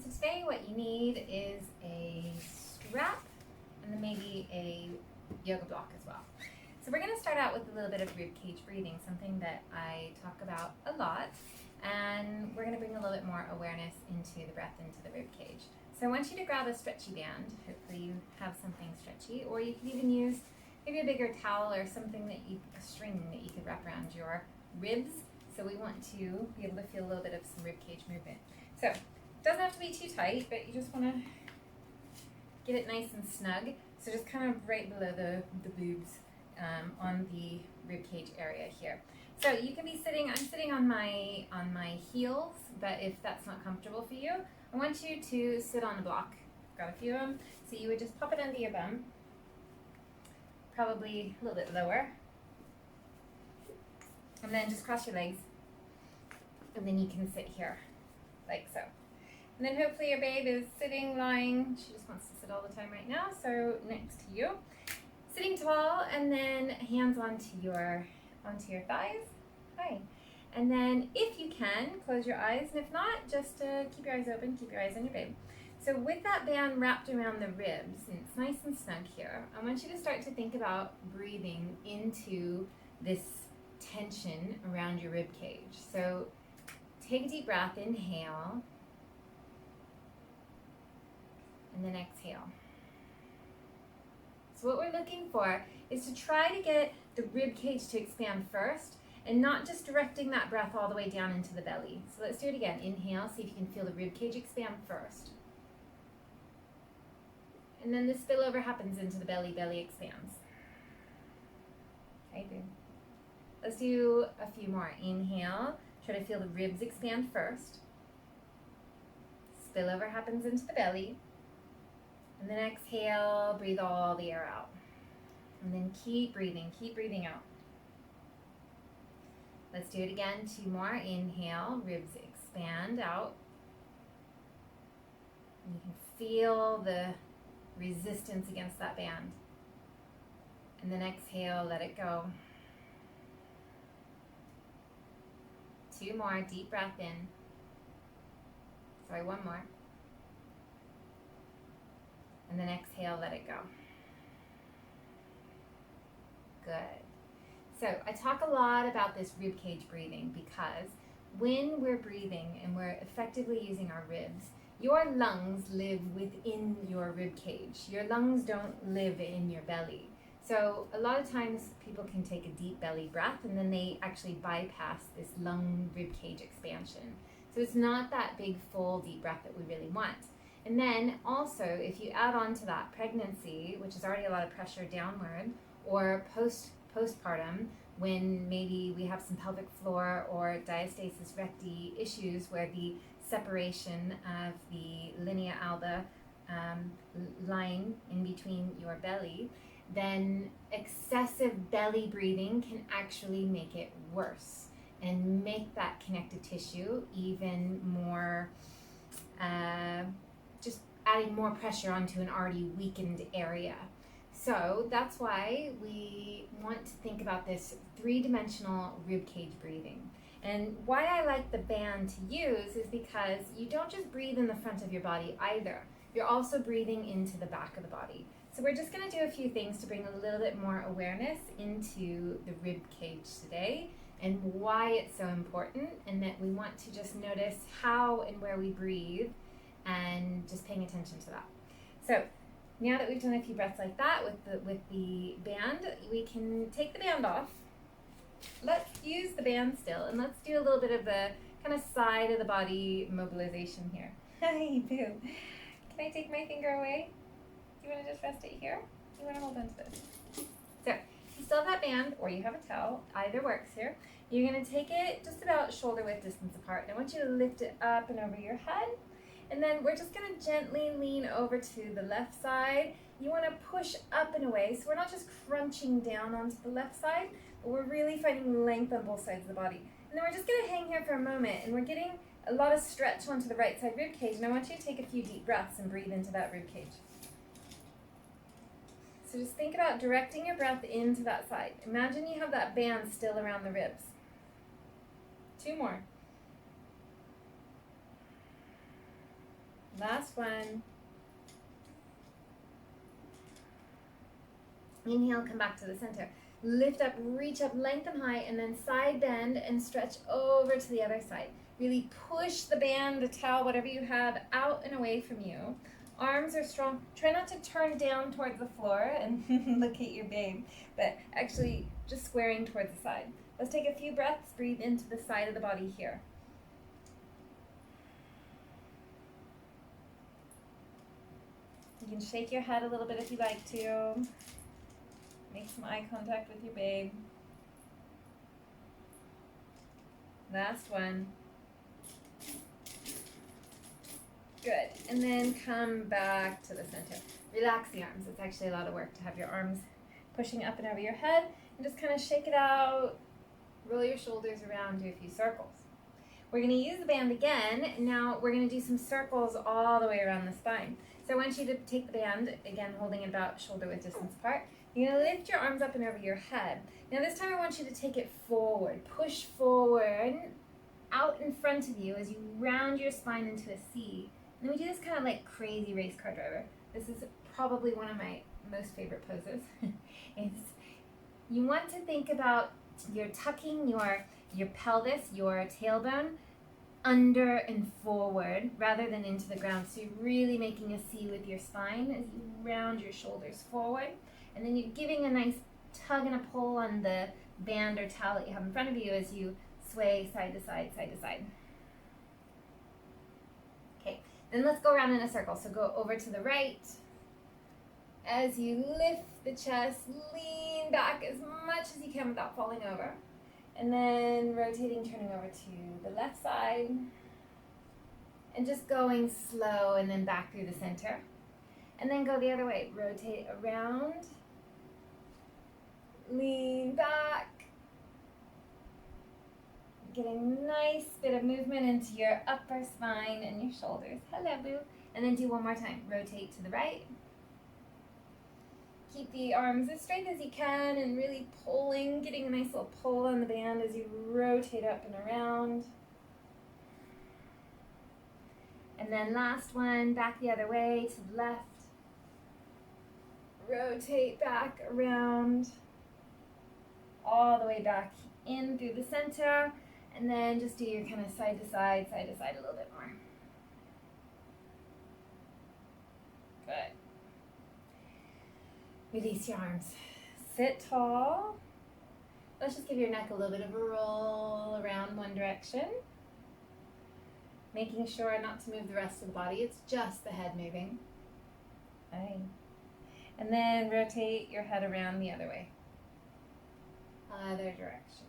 So today what you need is a strap and then maybe a yoga block as well. So we're going to start out with a little bit of ribcage breathing, something that I talk about a lot, and we're going to bring a little bit more awareness into the breath into the ribcage. So I want you to grab a stretchy band. Hopefully you have something stretchy, or you can even use maybe a bigger towel or something that a string that you could wrap around your ribs. So we want to be able to feel a little bit of some ribcage movement. So it doesn't have to be too tight, but you just want to get it nice and snug. So just kind of right below the boobs on the ribcage area here. So you can be sitting, I'm sitting on my heels, but if that's not comfortable for you, I want you to sit on a block. Got a few of them. So you would just pop it under your bum, probably a little bit lower. And then just cross your legs. And then you can sit here, like so. And then hopefully your babe is sitting, lying. She just wants to sit all the time right now, so next to you. Sitting tall, and then hands onto your thighs. Hi. And then if you can, close your eyes, and if not, just keep your eyes open, keep your eyes on your babe. So with that band wrapped around the ribs, and it's nice and snug here, I want you to start to think about breathing into this tension around your rib cage. So take a deep breath, inhale, and then exhale. So what we're looking for is to try to get the rib cage to expand first, and not just directing that breath all the way down into the belly. So let's do it again. Inhale, see if you can feel the rib cage expand first. And then the spillover happens into the belly, belly expands. Okay, good. Let's do a few more. Inhale, try to feel the ribs expand first. Spillover happens into the belly. And then exhale, breathe all the air out. And then keep breathing out. Let's do it again, 2 more. Inhale, ribs expand out. And you can feel the resistance against that band. And then exhale, let it go. 2 more, deep breath in. Sorry, 1 more. And then exhale, let it go. Good. So I talk a lot about this ribcage breathing because when we're breathing and we're effectively using our ribs, your lungs live within your ribcage. Your lungs don't live in your belly. So a lot of times people can take a deep belly breath and then they actually bypass this lung ribcage expansion. So it's not that big, full, deep breath that we really want. And then also, if you add on to that pregnancy, which is already a lot of pressure downward, or postpartum, when maybe we have some pelvic floor or diastasis recti issues where the separation of the linea alba line in between your belly, then excessive belly breathing can actually make it worse and make that connective tissue even more just adding more pressure onto an already weakened area. So that's why we want to think about this 3-dimensional ribcage breathing. And why I like the band to use is because you don't just breathe in the front of your body either. You're also breathing into the back of the body. So we're just going to do a few things to bring a little bit more awareness into the ribcage today and why it's so important, and that we want to just notice how and where we breathe and just paying attention to that. So now that we've done a few breaths like that with the band, we can take the band off. Let's use the band still, and let's do a little bit of the kind of side of the body mobilization here. Hi, boo. Can I take my finger away? Do you want to just rest it here? You want to hold on to this? So you still have that band, or you have a towel. Either works here. You're going to take it just about shoulder width distance apart. And I want you to lift it up and over your head. And then we're just going to gently lean over to the left side. You want to push up and away. So we're not just crunching down onto the left side, but we're really finding length on both sides of the body. And then we're just going to hang here for a moment, and we're getting a lot of stretch onto the right side rib cage. And I want you to take a few deep breaths and breathe into that rib cage. So just think about directing your breath into that side. Imagine you have that band still around the ribs. 2 more. Last one. Inhale, come back to the center. Lift up, reach up, lengthen high, and then side bend and stretch over to the other side. Really push the band, the towel, whatever you have, out and away from you. Arms are strong. Try not to turn down towards the floor and look at your babe, but actually just squaring towards the side. Let's take a few breaths. Breathe into the side of the body here. You can shake your head a little bit if you like to. Make some eye contact with your babe. Last one. Good. And then come back to the center. Relax the arms. It's actually a lot of work to have your arms pushing up and over your head. And just kind of shake it out. Roll your shoulders around, do a few circles. We're going to use the band again. Now we're going to do some circles all the way around the spine. So I want you to take the band, again holding it about shoulder width distance apart. You're going to lift your arms up and over your head. Now this time I want you to take it forward. Push forward, out in front of you as you round your spine into a C. And then we do this kind of like crazy race car driver. This is probably one of my most favorite poses. You want to think about you're tucking your pelvis, your tailbone, under and forward rather than into the ground. So you're really making a C with your spine as you round your shoulders forward. And then you're giving a nice tug and a pull on the band or towel that you have in front of you as you sway side to side, side to side. Okay, then let's go around in a circle. So go over to the right. As you lift the chest, lean back as much as you can without falling over. And then rotating, turning over to the left side. And just going slow and then back through the center. And then go the other way. Rotate around. Lean back. Getting a nice bit of movement into your upper spine and your shoulders. Hello, boo. And then do one more time. Rotate to the right. Keep the arms as straight as you can and really pulling, getting a nice little pull on the band as you rotate up and around. And then last one, back the other way to the left. Rotate back around, all the way back in through the center, and then just do your kind of side to side a little bit more. Good. Release your arms. Sit tall. Let's just give your neck a little bit of a roll around one direction. Making sure not to move the rest of the body. It's just the head moving. Aye. And then rotate your head around the other way. Other direction.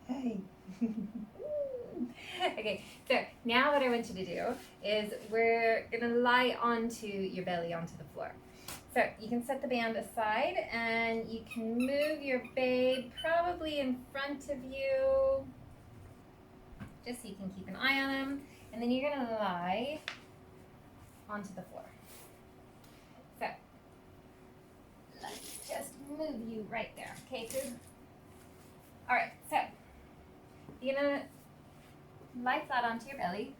Hey. Okay, so now what I want you to do is we're going to lie onto your belly onto the floor. So you can set the band aside and you can move your babe probably in front of you, just so you can keep an eye on him. And then you're going to lie onto the floor. So let's just move you right there. Okay, so all right, so you're going to lie flat onto your belly.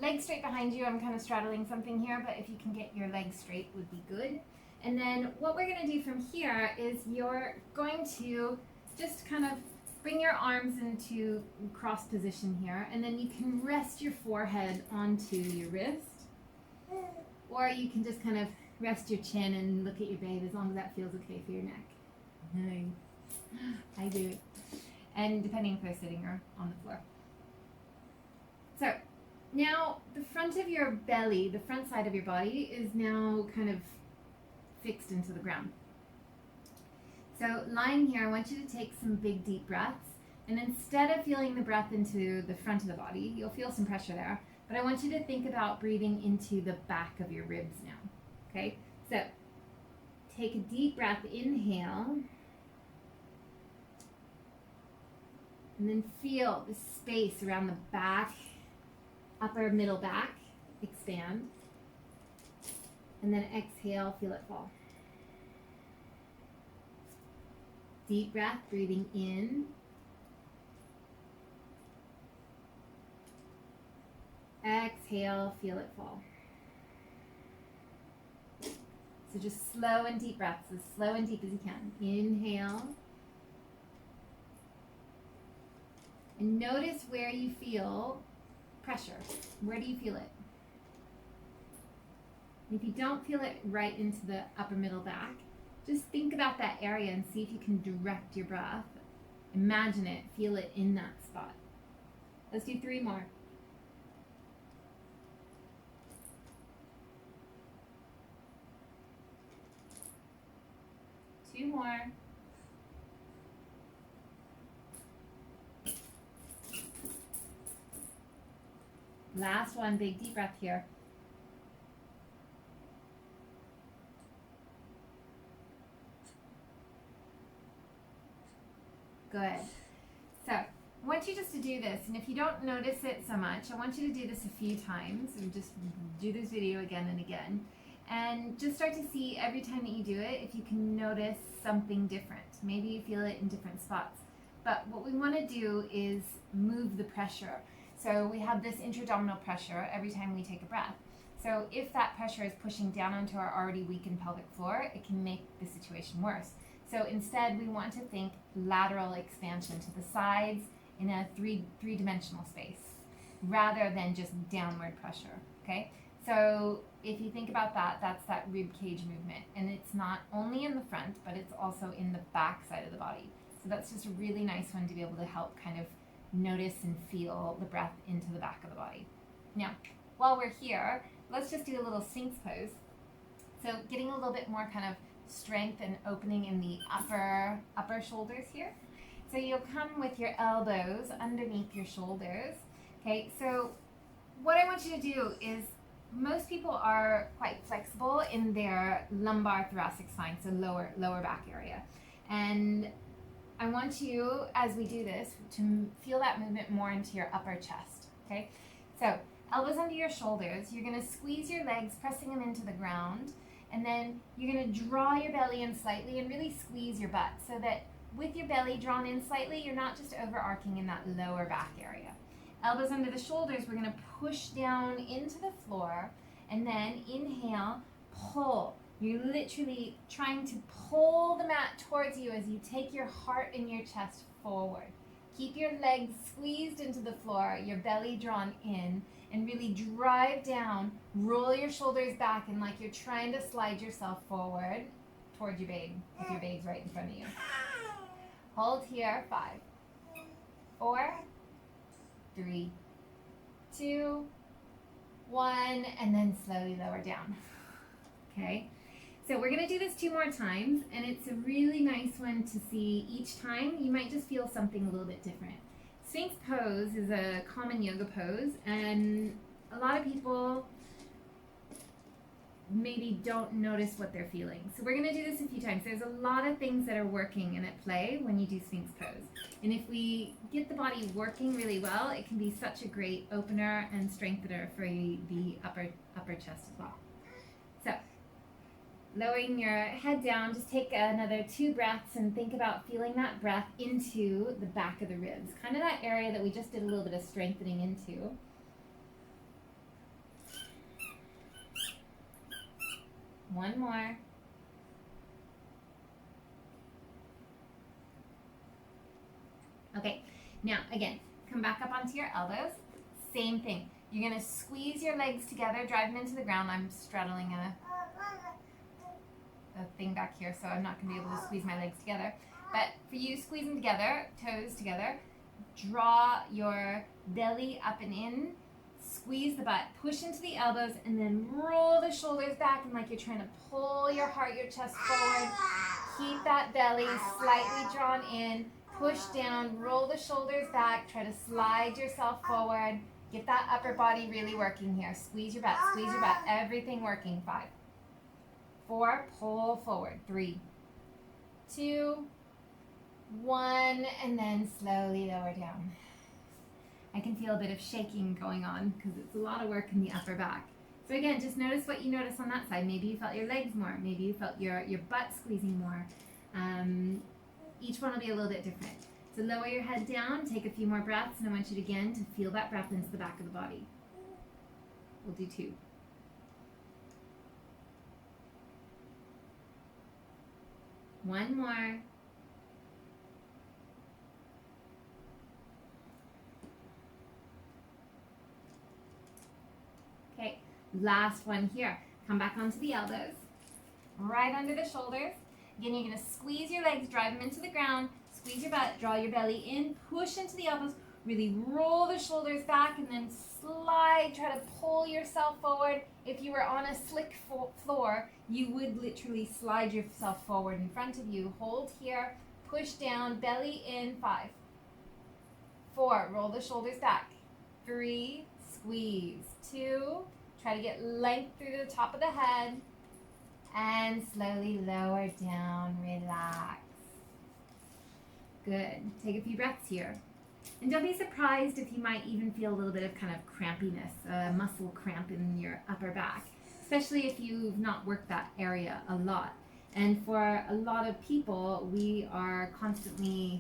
Legs straight behind you. I'm kind of straddling something here, but if you can get your legs straight would be good. And then what we're going to do from here is you're going to just kind of bring your arms into cross position here, and then you can rest your forehead onto your wrist, or you can just kind of rest your chin and look at your babe, as long as that feels okay for your neck. I do it. And depending if they're sitting or on the floor. So now the front of your belly, the front side of your body, is now kind of fixed into the ground. So lying here, I want you to take some big deep breaths, and instead of feeling the breath into the front of the body, you'll feel some pressure there, but I want you to think about breathing into the back of your ribs now. Okay, so take a deep breath, inhale, and then feel the space around the back, upper middle back expand. And then exhale, feel it fall. Deep breath, breathing in. Exhale, feel it fall. So just slow and deep breaths, as slow and deep as you can. Inhale. And notice where you feel pressure. Where do you feel it? If you don't feel it right into the upper middle back, just think about that area and see if you can direct your breath. Imagine it, feel it in that spot. Let's do 3 more. Two more. Last one, big deep breath here. Good. So I want you just to do this, and if you don't notice it so much, I want you to do this a few times, and just do this video again and again, and just start to see every time that you do it if you can notice something different. Maybe you feel it in different spots. But what we want to do is move the pressure. So we have this intra-abdominal pressure every time we take a breath. So if that pressure is pushing down onto our already weakened pelvic floor, it can make the situation worse. So instead, we want to think lateral expansion to the sides in a three-dimensional space, rather than just downward pressure, okay? So if you think about that, that's that rib cage movement. And it's not only in the front, but it's also in the back side of the body. So that's just a really nice one to be able to help kind of notice and feel the breath into the back of the body. Now, while we're here, let's just do a little Sphinx pose. So getting a little bit more kind of strength and opening in the upper shoulders here. So you'll come with your elbows underneath your shoulders. Okay, so what I want you to do is, most people are quite flexible in their lumbar thoracic spine, so lower back area. And I want you, as we do this, to feel that movement more into your upper chest, okay? So elbows under your shoulders, you're gonna squeeze your legs, pressing them into the ground, and then you're gonna draw your belly in slightly and really squeeze your butt, so that with your belly drawn in slightly, you're not just overarching in that lower back area. Elbows under the shoulders, we're gonna push down into the floor, and then inhale, pull. You're literally trying to pull the mat towards you as you take your heart and your chest forward. Keep your legs squeezed into the floor, your belly drawn in, and really drive down. Roll your shoulders back, and like you're trying to slide yourself forward towards your babe, if your babe's right in front of you. Hold here, 5, 4, 3, 2, 1, and then slowly lower down. Okay, so we're gonna do this 2 more times, and it's a really nice one to see each time. You might just feel something a little bit different. Sphinx pose is a common yoga pose, and a lot of people maybe don't notice what they're feeling. So we're gonna do this a few times. There's a lot of things that are working and at play when you do Sphinx pose. And if we get the body working really well, it can be such a great opener and strengthener for the upper chest as well. So, lowering your head down, just take another 2 breaths and think about feeling that breath into the back of the ribs. Kind of that area that we just did a little bit of strengthening into. One more. Okay, now again, come back up onto your elbows. Same thing. You're gonna squeeze your legs together, drive them into the ground. I'm straddling a thing back here, so I'm not gonna be able to squeeze my legs together. But for you, squeeze them together, toes together. Draw your belly up and in. Squeeze the butt, push into the elbows, and then roll the shoulders back, and like you're trying to pull your heart, your chest forward. Keep that belly slightly drawn in. Push down, roll the shoulders back, try to slide yourself forward. Get that upper body really working here. Squeeze your butt, everything working. 5, 4, pull forward. 3, 2, 1, and then slowly lower down. I can feel a bit of shaking going on because it's a lot of work in the upper back. So again, just notice what you notice on that side. Maybe you felt your legs more. Maybe you felt your butt squeezing more. Each one will be a little bit different. So lower your head down, take a few more breaths, and I want you again to feel that breath into the back of the body. We'll do 2. One more. Okay, last one here. Come back onto the elbows, right under the shoulders. Again, you're going to squeeze your legs, drive them into the ground, squeeze your butt, draw your belly in, push into the elbows, really roll the shoulders back, and then slide, try to pull yourself forward. If you were on a slick floor, you would literally slide yourself forward in front of you. Hold here, push down, belly in, 5, 4, roll the shoulders back, 3, squeeze, 2, try to get length through the top of the head, and slowly lower down, relax. Good. Take a few breaths here. And don't be surprised if you might even feel a little bit of kind of crampiness, muscle cramp in your upper back, especially if you've not worked that area a lot. And for a lot of people, we are constantly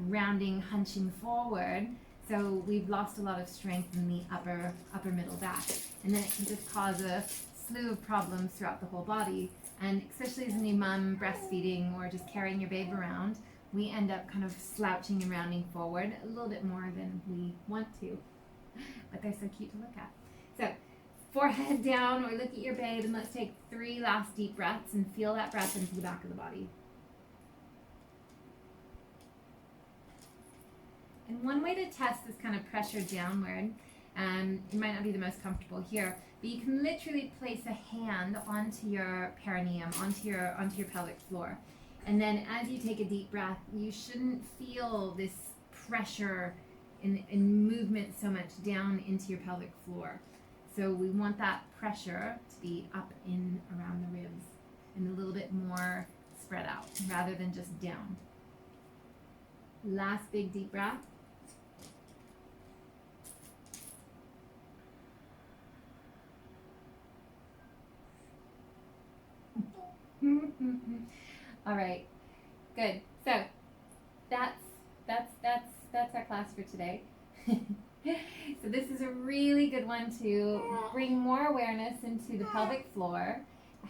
rounding, hunching forward, so we've lost a lot of strength in the upper middle back. And then it can just cause a slew of problems throughout the whole body. And especially as a new mom breastfeeding or just carrying your babe around, we end up kind of slouching and rounding forward a little bit more than we want to. But they're so cute to look at. So forehead down, or look at your babe, and let's take 3 last deep breaths and feel that breath into the back of the body. And one way to test this kind of pressure downward, it might not be the most comfortable here, but you can literally place a hand onto your perineum, onto your pelvic floor. And then as you take a deep breath, you shouldn't feel this pressure in movement so much down into your pelvic floor. So we want that pressure to be up in around the ribs and a little bit more spread out rather than just down. Last big deep breath. All right, good. So that's our class for today. So this is a really good one to bring more awareness into the pelvic floor,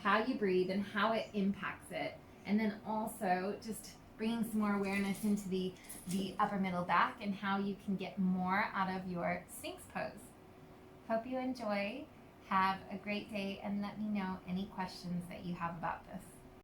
how you breathe and how it impacts it, and then also just bringing some more awareness into the upper middle back and how you can get more out of your Sphinx pose. Hope you enjoy. Have a great day, and let me know any questions that you have about this.